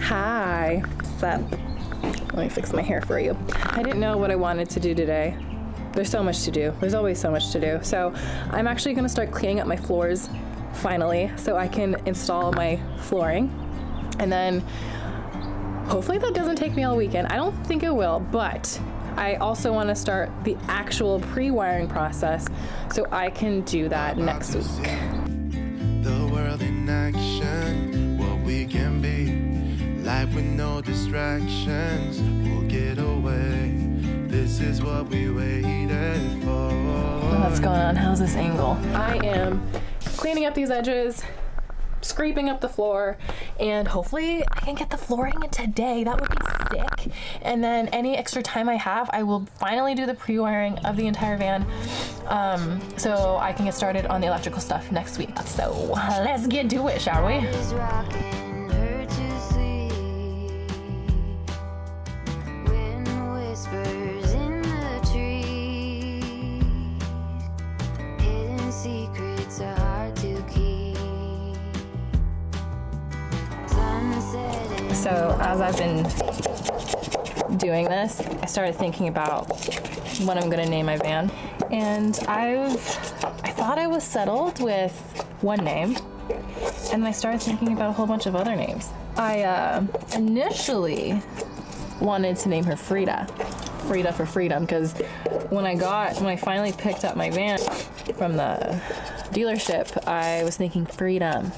Hi. What's up? Let me fix my hair for you. I didn't know what I wanted to do today. There's so much to do. There's always so much to do. So I'm actually gonna start cleaning up my floors finally so I can install my flooring. And then hopefully that doesn't take me all weekend. I don't think it will, but I also want to start the actual pre-wiring process so I can do that next week. The world in action, what we can be, life with no distractions, we'll get away. This is what we waited for. What's going on? How's this angle? I am cleaning up these edges, scraping up the floor, and hopefully I can get the flooring in today. That would be sick. And then any extra time I have, I will finally do the pre-wiring of the entire van so I can get started on the electrical stuff next week. So let's get to it, shall we? So as I've been doing this, I started thinking about what I'm gonna name my van. And I thought I was settled with one name, and then I started thinking about a whole bunch of other names. I initially wanted to name her Frida for freedom, because when I finally picked up my van from the dealership, I was thinking freedom.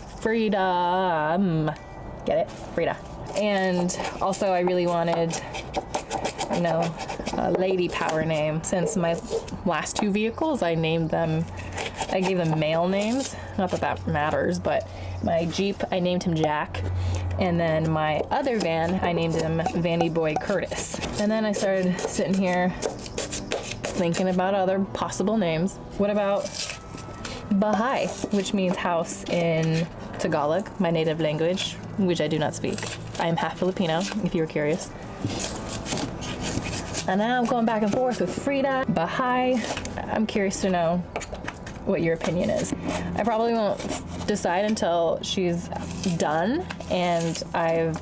Get it? Frida. And also I really wanted, a lady power name, since my last two vehicles, I gave them male names. Not that that matters, but my Jeep, I named him Jack. And then my other van, I named him Vanny Boy Curtis. And then I started sitting here thinking about other possible names. What about Bahay, which means house in Tagalog, my native language, which I do not speak. I am half Filipino, if you were curious. And now I'm going back and forth with Frida, Bahay. I'm curious to know what your opinion is. I probably won't decide until she's done and I've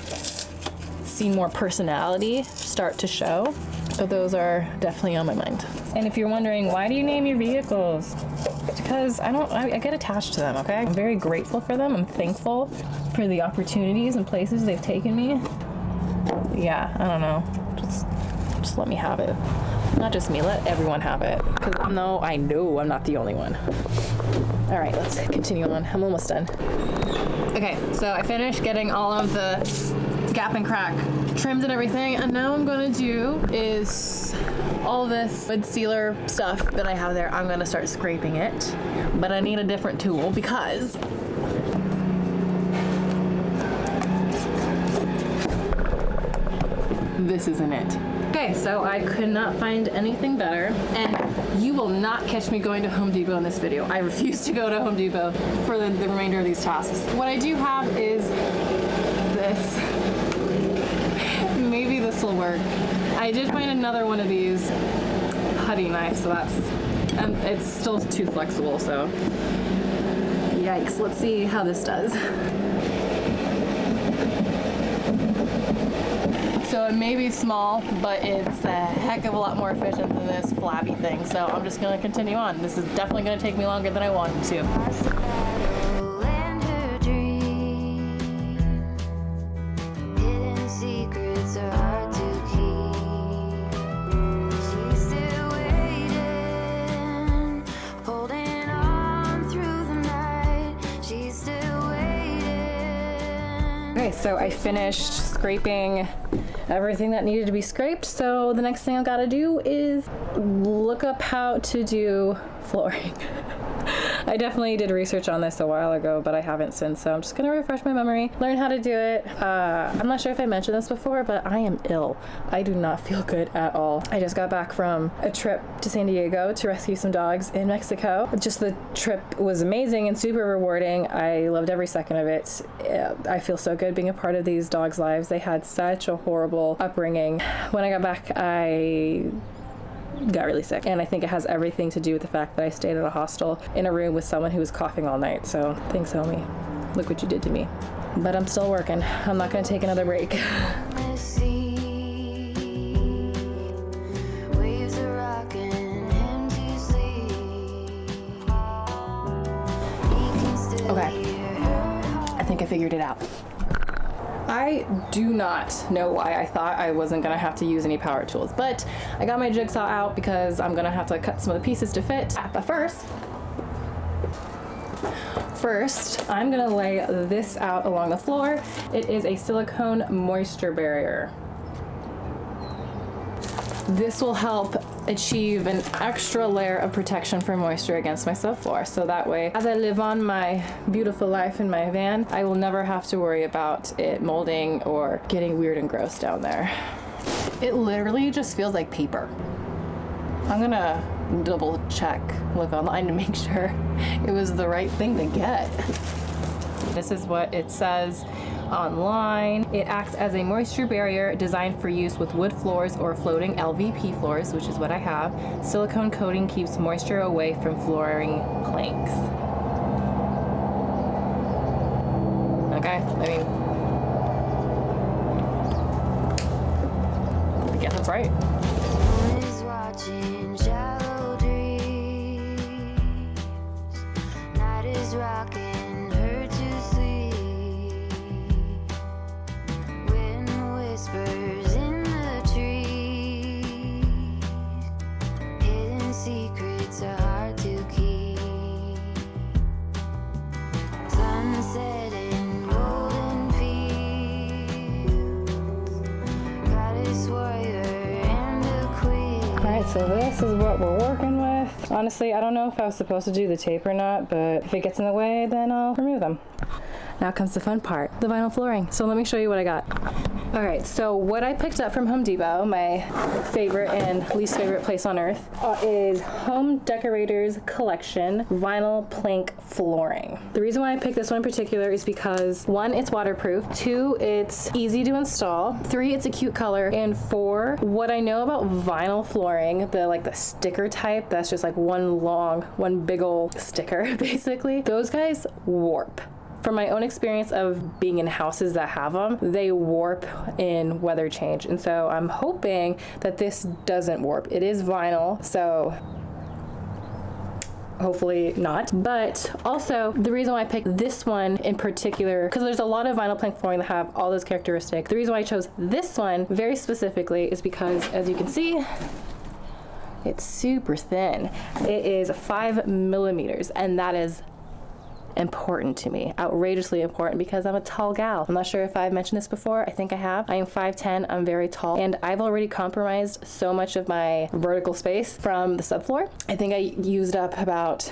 seen more personality start to show. So those are definitely on my mind. And if you're wondering, why do you name your vehicles? It's because I get attached to them, okay? I'm very grateful for them. I'm thankful for the opportunities and places they've taken me. Yeah, I don't know. Just let me have it. Not just me, let everyone have it. Because I know I'm not the only one. All right, let's continue on. I'm almost done. Okay, so I finished getting all of the gap and crack trims and everything, and now I'm gonna do is all this wood sealer stuff that I have there. I'm gonna start scraping it, but I need a different tool because this isn't it. Okay, so I could not find anything better, and you will not catch me going to Home Depot in this video. I refuse to go to Home Depot for the remainder of these tasks. What I do have is this. Maybe this will work. I did find another one of these putty knives, so and it's still too flexible, so yikes. Let's see how this does. So it may be small, but it's a heck of a lot more efficient than this flabby thing. So I'm just gonna continue on. This is definitely gonna take me longer than I wanted to. Okay, so I finished scraping everything that needed to be scraped. So the next thing I've got to do is look up how to do flooring. I definitely did research on this a while ago, but I haven't since, so I'm just gonna refresh my memory, learn how to do it. I'm not sure if I mentioned this before, but I am ill. I do not feel good at all. I just got back from a trip to San Diego to rescue some dogs in Mexico. Just the trip was amazing and super rewarding. I loved every second of it. I feel so good being a part of these dogs' lives. They had such a horrible upbringing. When I got back, I got really sick, and I think it has everything to do with the fact that I stayed at a hostel in a room with someone who was coughing all night. So thanks, homie. Look what you did to me. but I'm still working. I'm not gonna take another break. Okay, I think I figured it out. I do not know why I thought I wasn't gonna have to use any power tools, but I got my jigsaw out because I'm gonna have to cut some of the pieces to fit. But first, I'm gonna lay this out along the floor. It is a silicone moisture barrier. This will help achieve an extra layer of protection from moisture against my subfloor. So that way, as I live on my beautiful life in my van, I will never have to worry about it molding or getting weird and gross down there. It literally just feels like paper. I'm gonna double check, look online to make sure it was the right thing to get. This is what it says online. It acts as a moisture barrier designed for use with wood floors or floating LVP floors, which is what I have. Silicone coating keeps moisture away from flooring planks. Okay, I guess that's right. So this is what we're working with. Honestly, I don't know if I was supposed to do the tape or not, but if it gets in the way, then I'll remove them. Now comes the fun part, the vinyl flooring. So let me show you what I got. All right, so what I picked up from Home Depot, my favorite and least favorite place on earth, is Home Decorators Collection Vinyl Plank Flooring. The reason why I picked this one in particular is because 1, it's waterproof, 2, it's easy to install, 3, it's a cute color, and 4, what I know about vinyl flooring, the sticker type, that's just like one big old sticker, basically, those guys warp. From my own experience of being in houses that have them, they warp in weather change. And so I'm hoping that this doesn't warp. It is vinyl, so hopefully not. But also, the reason why I picked this one in particular, because there's a lot of vinyl plank flooring that have all those characteristics. The reason why I chose this one very specifically is because, as you can see, it's super thin. It is 5 millimeters, and that is important to me, outrageously important, because I'm a tall gal. I'm not sure if I've mentioned this before. I think I have. I am 5'10", I'm very tall, and I've already compromised so much of my vertical space from the subfloor. I think I used up about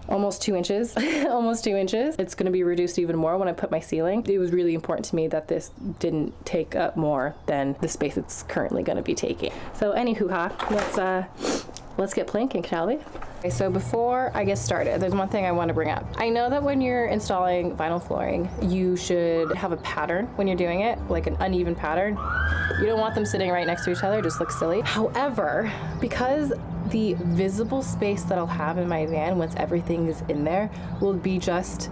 almost 2 inches, almost 2 inches. It's gonna be reduced even more when I put my ceiling. It was really important to me that this didn't take up more than the space it's currently gonna be taking. So anywho, let's get planking, shall we? Okay, so before I get started, there's one thing I want to bring up. I know that when you're installing vinyl flooring, you should have a pattern when you're doing it, like an uneven pattern. You don't want them sitting right next to each other, it just looks silly. However, because the visible space that I'll have in my van once everything is in there will be just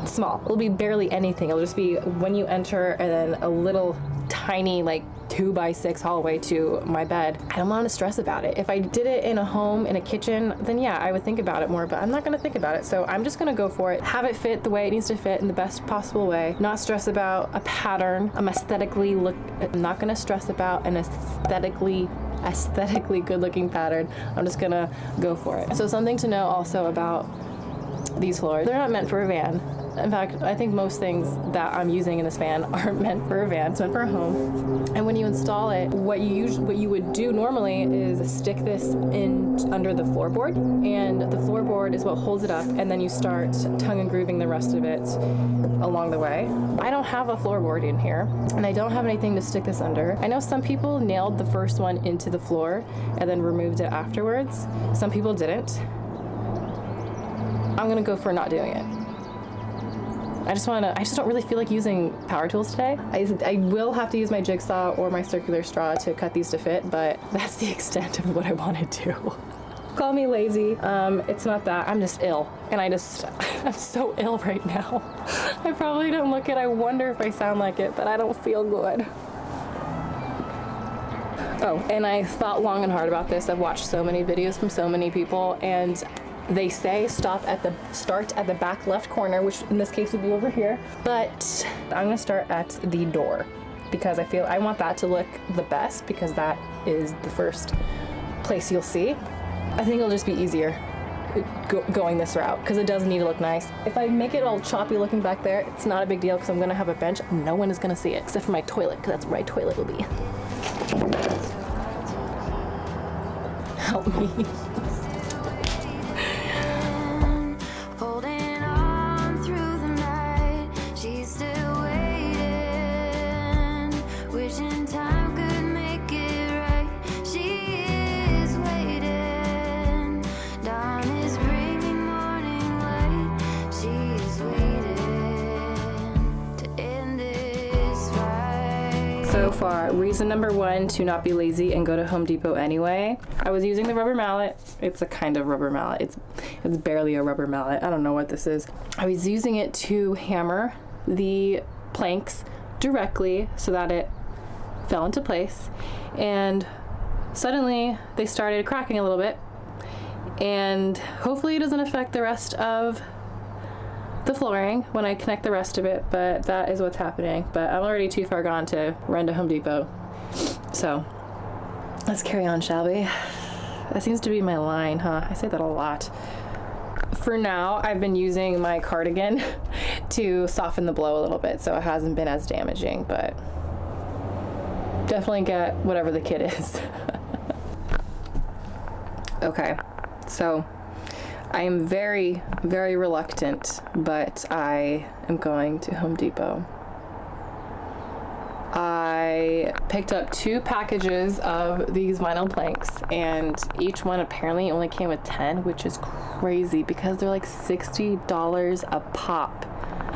small. It'll be barely anything. It'll just be when you enter and then a little tiny 2x6 hallway to my bed. I don't want to stress about it. If I did it in a home, in a kitchen, then yeah, I would think about it more, but I'm not going to think about it. So I'm just going to go for it, have it fit the way it needs to fit in the best possible way, not stress about a pattern. I'm not going to stress about an aesthetically good looking pattern. I'm just going to go for it. So something to know also about these floors, they're not meant for a van. In fact, I think most things that I'm using in this van aren't meant for a van. It's meant for a home. And when you install it, what you would do normally is stick this in under the floorboard, and the floorboard is what holds it up, and then you start tongue and grooving the rest of it along the way. I don't have a floorboard in here, and I don't have anything to stick this under. I know some people nailed the first one into the floor and then removed it afterwards. Some people didn't. I'm gonna go for not doing it. I just don't really feel like using power tools today. I will have to use my jigsaw or my circular straw to cut these to fit, but that's the extent of what I want to do. Call me lazy. It's not that. I'm just ill. And I'm so ill right now. I probably don't look it. I wonder if I sound like it, but I don't feel good. Oh, and I thought long and hard about this. I've watched so many videos from so many people, and they say start at the back left corner, which in this case would be over here. But I'm gonna start at the door because I want that to look the best because that is the first place you'll see. I think it'll just be easier going this route because it does need to look nice. If I make it all choppy looking back there, it's not a big deal because I'm gonna have a bench. No one is gonna see it except for my toilet because that's where my toilet will be. Help me. Holding on through the night, she's still waiting, wishing time could make it right. She is waiting. Dawn is bringing morning light. She's waiting to end this fight. So far, reason number one to not be lazy and go to Home Depot anyway. I was using the rubber mallet. It's a kind of rubber mallet. It's barely a rubber mallet. I don't know what this is. I was using it to hammer the planks directly so that it fell into place. And suddenly they started cracking a little bit. And hopefully it doesn't affect the rest of the flooring when I connect the rest of it, but that is what's happening. But I'm already too far gone to run to Home Depot. So let's carry on, shall we? That seems to be my line, huh? I say that a lot. For now, I've been using my cardigan to soften the blow a little bit, so it hasn't been as damaging, but definitely get whatever the kit is. Okay, so I am very, very reluctant, but I am going to Home Depot. I picked up 2 packages of these vinyl planks, and each one apparently only came with 10, which is crazy because they're like $60 a pop.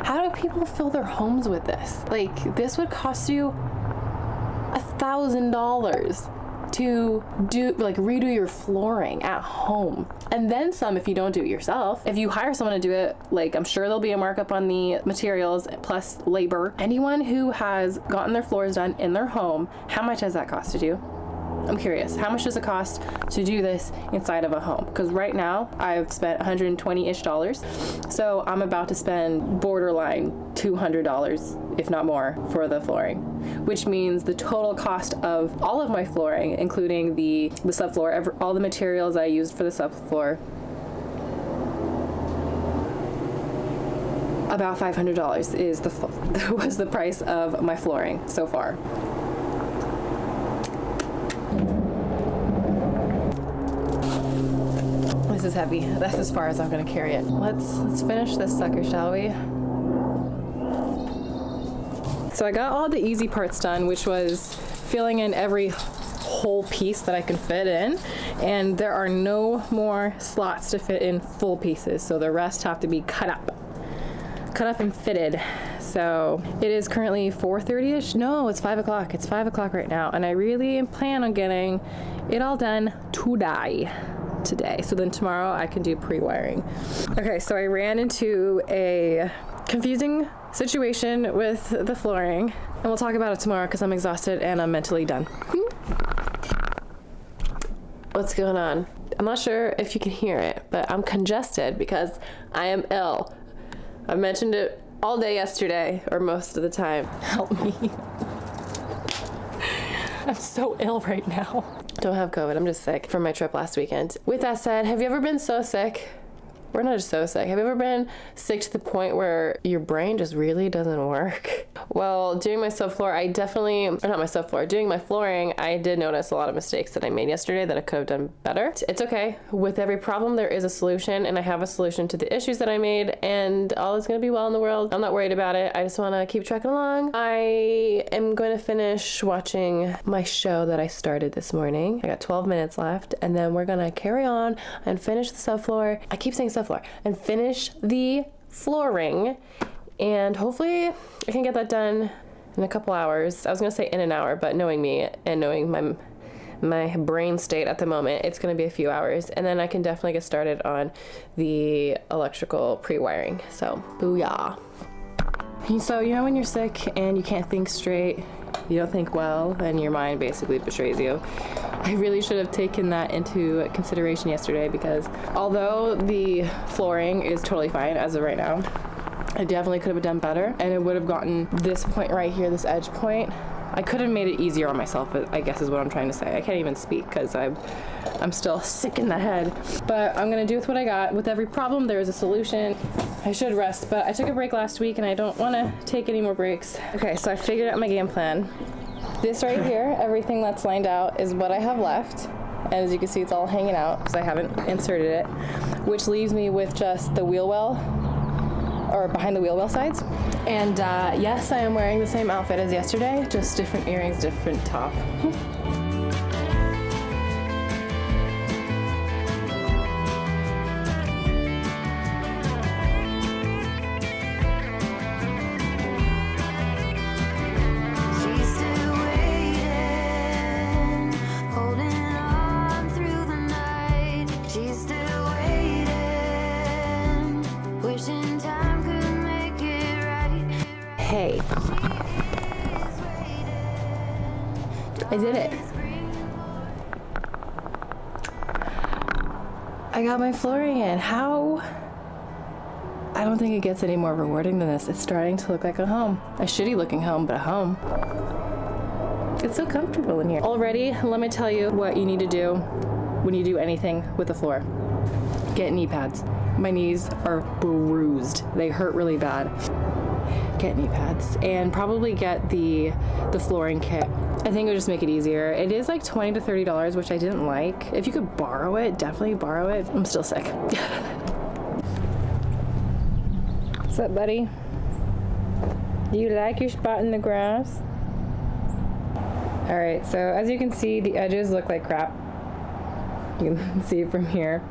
How do people fill their homes with this? Like, this would cost you $1,000 to redo your flooring at home, and then some if you don't do it yourself. If you hire someone to do it, like, I'm sure there'll be a markup on the materials plus labor. Anyone who has gotten their floors done in their home, how much has that costed you? I'm curious, how much does it cost to do this inside of a home? Because right now I've spent $120-ish, so I'm about to spend borderline $200, if not more, for the flooring, which means the total cost of all of my flooring, including the subfloor, all the materials I used for the subfloor, about $500 is was the price of my flooring so far. This is heavy. That's as far as I'm gonna carry it. Let's finish this sucker, shall we? So I got all the easy parts done, which was filling in every whole piece that I can fit in, and there are no more slots to fit in full pieces, so the rest have to be cut up and fitted. So it is currently 4:30ish. No, it's 5 o'clock. It's 5 o'clock right now, and I really plan on getting it all done today. So then tomorrow I can do pre-wiring. Okay, so I ran into a confusing situation with the flooring, and we'll talk about it tomorrow because I'm exhausted and I'm mentally done. What's going on? I'm not sure if you can hear it, but I'm congested because I am ill. I mentioned it all day yesterday, or most of the time. Help me. I'm so ill right now. Don't have COVID, I'm just sick from my trip last weekend. With that said, have you ever been so sick? We're not just so sick. Have you ever been sick to the point where your brain just really doesn't work? Well, doing my subfloor, doing my flooring, I did notice a lot of mistakes that I made yesterday that I could have done better. It's okay. With every problem, there is a solution, and I have a solution to the issues that I made, and all is going to be well in the world. I'm not worried about it. I just want to keep trucking along. I am going to finish watching my show that I started this morning. I got 12 minutes left, and then we're going to carry on and finish the subfloor. I keep saying subfloor, and finish the flooring, and hopefully I can get that done in a couple hours. I was gonna say in an hour, but knowing me and knowing my brain state at the moment, it's going to be a few hours, and then I can definitely get started on the electrical pre-wiring. So booyah. So you know when you're sick and you can't think straight, you don't think well, and your mind basically betrays you. I really should have taken that into consideration yesterday, because although the flooring is totally fine as of right now, I definitely could have done better, and it would have gotten this point right here, this edge point. I could have made it easier on myself, I guess is what I'm trying to say. I can't even speak because I'm still sick in the head. But I'm gonna do with what I got. With every problem, there is a solution. I should rest, but I took a break last week and I don't wanna take any more breaks. Okay, so I figured out my game plan. This right here, everything that's lined out is what I have left. And as you can see, it's all hanging out because I haven't inserted it, which leaves me with just the wheel well, or behind the wheel well sides. And yes, I am wearing the same outfit as yesterday, just different earrings, different top. She's still waiting, holding on through the night. She's still waiting, wishing time could make it right. Hey, I did it. I got my flooring in. How? I don't think it gets any more rewarding than this. It's starting to look like a home. A shitty looking home, but a home. It's so comfortable in here. Already, let me tell you what you need to do when you do anything with the floor. Get knee pads. My knees are bruised. They hurt really bad. Get knee pads, and probably get the flooring kit. I think it would just make it easier. It is like $20 to $30, which I didn't like. If you could borrow it, definitely borrow it. I'm still sick. What's up, buddy? Do you like your spot in the grass? All right, so as you can see, the edges look like crap. You can see it from here.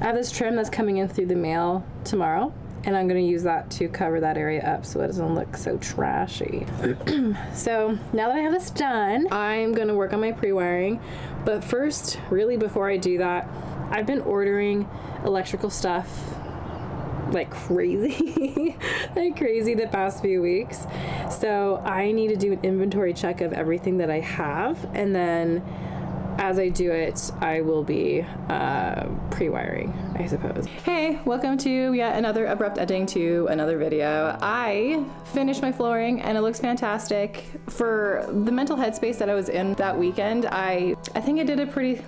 I have this trim that's coming in through the mail tomorrow, and I'm gonna use that to cover that area up so it doesn't look so trashy. So now that I have this done, I'm gonna work on my pre-wiring. But first, really before I do that, I've been ordering electrical stuff like crazy, like crazy the past few weeks. So I need to do an inventory check of everything that I have, and then as I do it, I will be pre-wiring, I suppose. Hey, welcome to yet another abrupt ending to another video. I finished my flooring and it looks fantastic. For the mental headspace that I was in that weekend, I think I did a pretty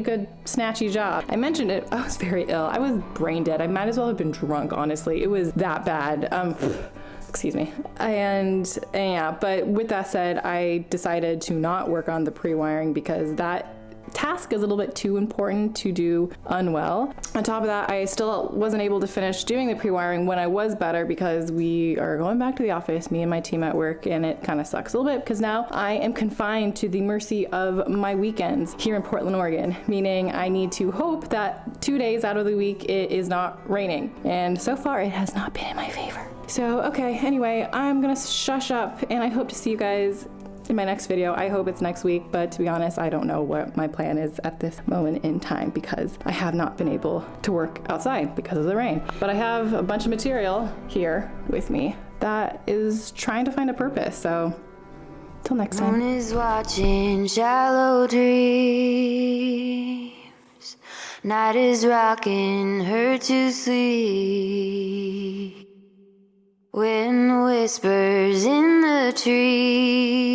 good snatchy job. I mentioned it, I was very ill. I was brain dead. I might as well have been drunk, honestly. It was that bad. Excuse me. And yeah, but with that said, I decided to not work on the pre-wiring because that task is a little bit too important to do unwell. On top of that, I still wasn't able to finish doing the pre-wiring when I was better because we are going back to the office, me and my team at work, and it kind of sucks a little bit because now I am confined to the mercy of my weekends here in Portland, Oregon, meaning I need to hope that 2 days out of the week it is not raining. And so far it has not been in my favor. So, okay, anyway, I'm gonna shush up and I hope to see you guys in my next video. I hope it's next week, but to be honest, I don't know what my plan is at this moment in time because I have not been able to work outside because of the rain. But I have a bunch of material here with me that is trying to find a purpose, so till next time. Moon is watching shallow dreams. Night is rocking her to sleep. Wind whispers in the trees.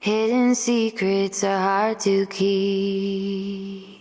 Hidden secrets are hard to keep.